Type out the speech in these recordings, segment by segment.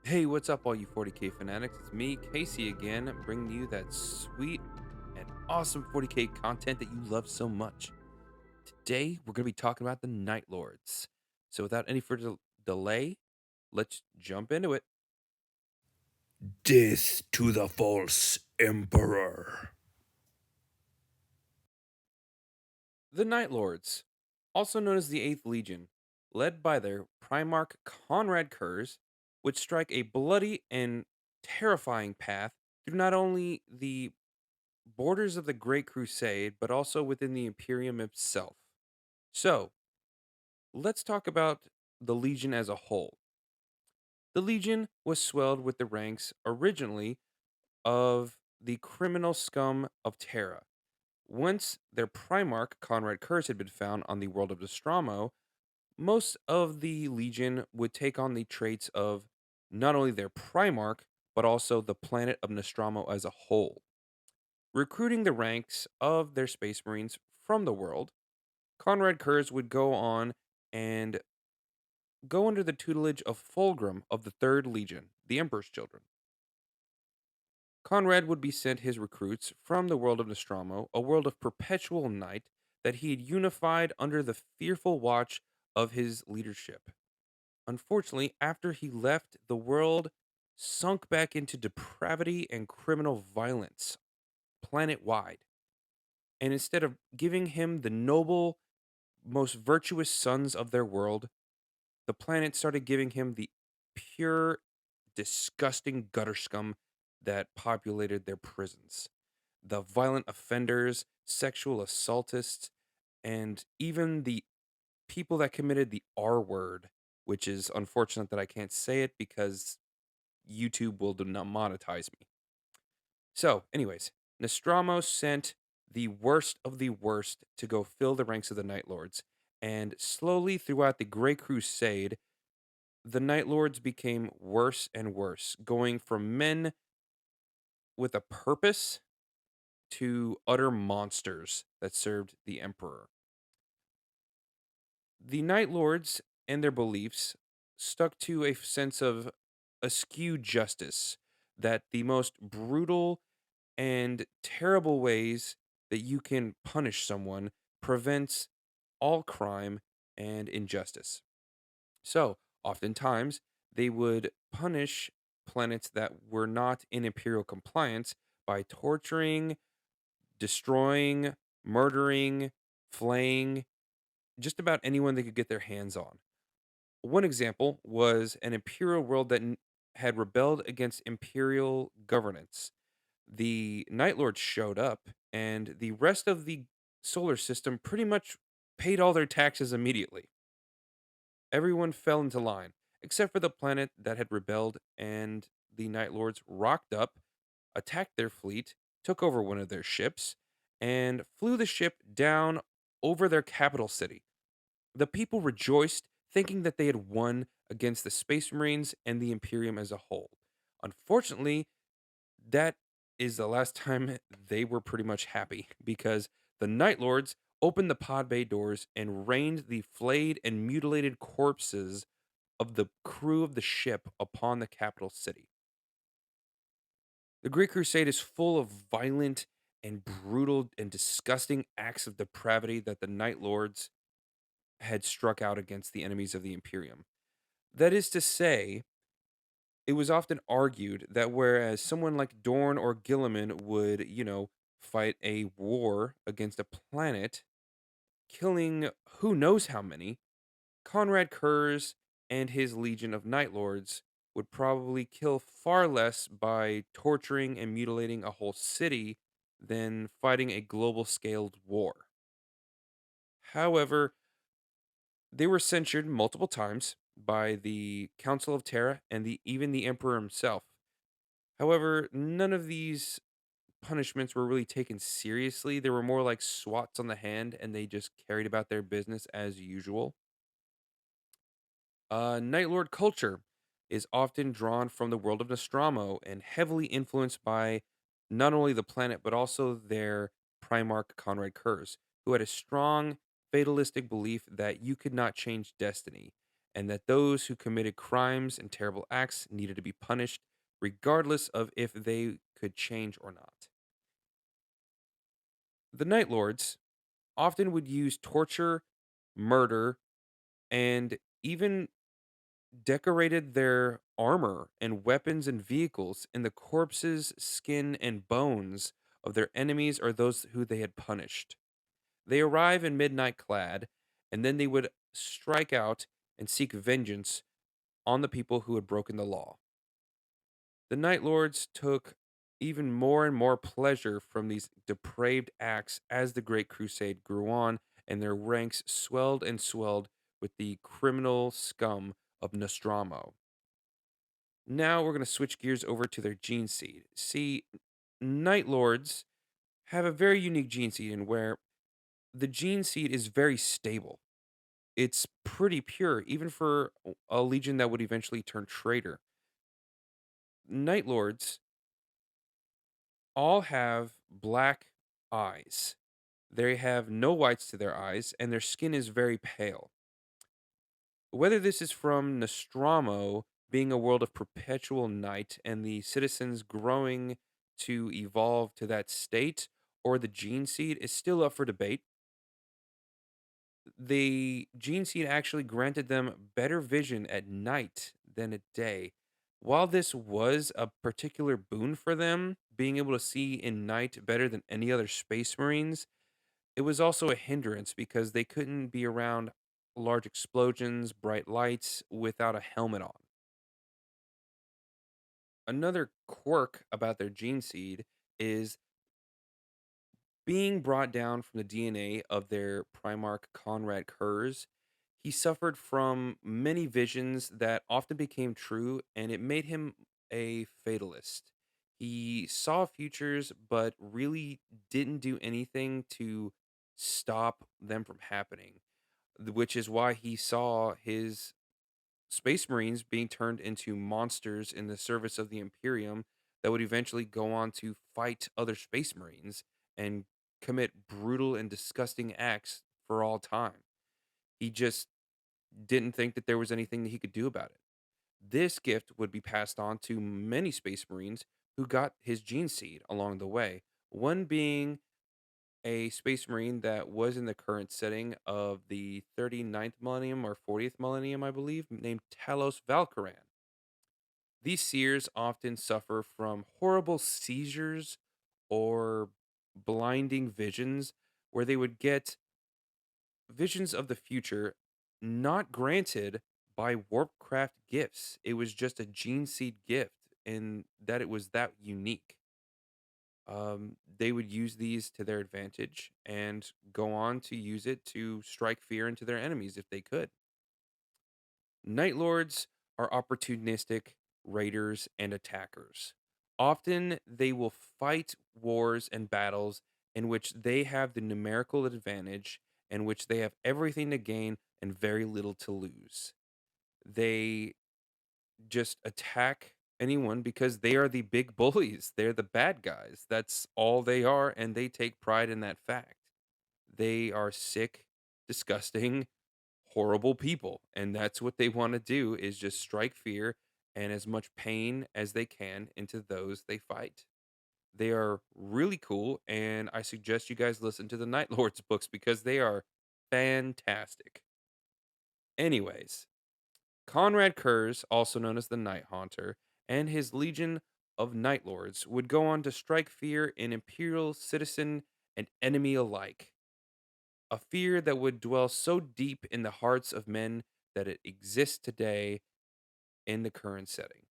Hey, what's up, all you 40K fanatics? It's me, Casey, again, bringing you that sweet and awesome 40K content that you love so much. Today, we're going to be talking about the Night Lords. So, without any further delay, let's jump into it. Death to the false emperor. The Night Lords, also known as the 8th Legion, led by their Primarch Conrad Kurs, would strike a bloody and terrifying path through not only the borders of the Great Crusade, but also within the Imperium itself. So, let's talk about the Legion as a whole. The Legion was swelled with the ranks originally of the criminal scum of Terra. Once their Primarch, Conrad Kurz, had been found on the world of Nostromo, most of the Legion would take on the traits of not only their Primarch, but also the planet of Nostromo as a whole. Recruiting the ranks of their Space Marines from the world, Conrad Kurz would go on and go under the tutelage of Fulgrim of the Third Legion, the Emperor's Children. Conrad would be sent his recruits from the world of Nostromo, a world of perpetual night that he had unified under the fearful watch of his leadership. Unfortunately, after he left, the world sunk back into depravity and criminal violence planet wide. And instead of giving him the noble, most virtuous sons of their world, the planet started giving him the pure, disgusting gutter scum that populated their prisons. The violent offenders, sexual assaultists, and even the people that committed the R word, which is unfortunate that I can't say it because YouTube will do not monetize me. So, anyways, Nostromo sent the worst of the worst to go fill the ranks of the Night Lords, and slowly throughout the Great Crusade, the Night Lords became worse and worse, going from men with a purpose to utter monsters that served the Emperor. The Night Lords and their beliefs stuck to a sense of askew justice, that the most brutal and terrible ways that you can punish someone prevents all crime and injustice. So, oftentimes, they would punish planets that were not in imperial compliance by torturing, destroying, murdering, flaying just about anyone they could get their hands on. One example was an imperial world that had rebelled against imperial governance. The Night Lords showed up, and the rest of the solar system pretty much paid all their taxes immediately. Everyone fell into line, except for the planet that had rebelled, and the Night Lords rocked up, attacked their fleet, took over one of their ships, and flew the ship down over their capital city. The people rejoiced, thinking that they had won against the Space Marines and the Imperium as a whole. Unfortunately, that is the last time they were pretty much happy because the Night Lords opened the pod bay doors and rained the flayed and mutilated corpses of the crew of the ship upon the capital city. The Great Crusade is full of violent and brutal and disgusting acts of depravity that the Night Lords had struck out against the enemies of the Imperium. That is to say, it was often argued that whereas someone like Dorn or Gilliman would, fight a war against a planet, killing who knows how many, Conrad Kurz and his legion of Night Lords would probably kill far less by torturing and mutilating a whole city than fighting a global scaled war. However, they were censured multiple times by the Council of Terra and even the Emperor himself. However, none of these punishments were really taken seriously. They were more like swats on the hand, and they just carried about their business as usual. Night Lord culture is often drawn from the world of Nostromo and heavily influenced by not only the planet but also their Primarch Conrad Kurz, who had a strong fatalistic belief that you could not change destiny. and that those who committed crimes and terrible acts needed to be punished, regardless of if they could change or not. The Night Lords often would use torture, murder, and even decorated their armor and weapons and vehicles in the corpses, skin, and bones of their enemies or those who they had punished. They arrive in midnight clad, and then they would strike out and seek vengeance on the people who had broken the law. The Night Lords took even more and more pleasure from these depraved acts as the Great Crusade grew on, and their ranks swelled and swelled with the criminal scum of Nostromo. Now we're going to switch gears over to their gene seed. See, Night Lords have a very unique gene seed in where the gene seed is very stable. It's pretty pure, even for a legion that would eventually turn traitor. Night Lords all have black eyes. They have no whites to their eyes, and their skin is very pale. Whether this is from Nostromo being a world of perpetual night and the citizens growing to evolve to that state, or the gene seed is still up for debate. The gene seed actually granted them better vision at night than at day. While this was a particular boon for them, being able to see in night better than any other space marines, it was also a hindrance because they couldn't be around large explosions, bright lights without a helmet on. Another quirk about their gene seed is being brought down from the DNA of their Primarch Conrad Kur's. He suffered from many visions that often became true, and it made him a fatalist. He saw futures, but really didn't do anything to stop them from happening, which is why he saw his Space Marines being turned into monsters in the service of the Imperium that would eventually go on to fight other Space Marines and commit brutal and disgusting acts for all time. He just didn't think that there was anything that he could do about it. This gift would be passed on to many Space Marines who got his gene seed along the way. One being a Space Marine that was in the current setting of the 39th millennium or 40th millennium, I believe, named Talos Valkyran. These seers often suffer from horrible seizures or blinding visions where they would get visions of the future not granted by Warpcraft gifts. It was just a gene seed gift, and that it was that unique. They would use these to their advantage and go on to use it to strike fear into their enemies if they could. Night Lords are opportunistic raiders and attackers. Often they will fight wars and battles in which they have the numerical advantage, in which they have everything to gain and very little to lose. They just attack anyone because they are the big bullies. They're the bad guys. That's all they are, and they take pride in that fact. They are sick, disgusting, horrible people, and that's what they want to do is just strike fear and as much pain as they can into those they fight. They are really cool, and I suggest you guys listen to the Night Lords books because they are fantastic. Anyways, Conrad Kurz, also known as the Night Haunter, and his legion of Night Lords would go on to strike fear in imperial citizen and enemy alike, a fear that would dwell so deep in the hearts of men that it exists today in the current setting.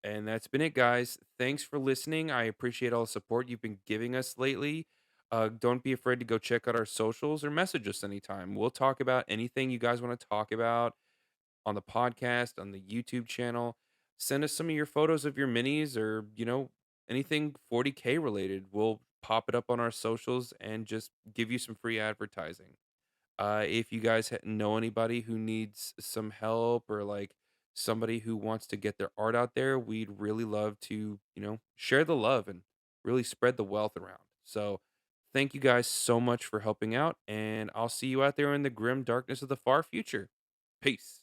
And that's been it, guys. Thanks for listening. I appreciate all the support you've been giving us lately. Don't be afraid to go check out our socials or message us anytime. We'll talk about anything you guys want to talk about on the podcast, on the YouTube channel. Send us some of your photos of your minis or, anything 40K related. We'll pop it up on our socials and just give you some free advertising. If you guys know anybody who needs some help or like somebody who wants to get their art out there, we'd really love to, share the love and really spread the wealth around. So, thank you guys so much for helping out, and I'll see you out there in the grim darkness of the far future. Peace.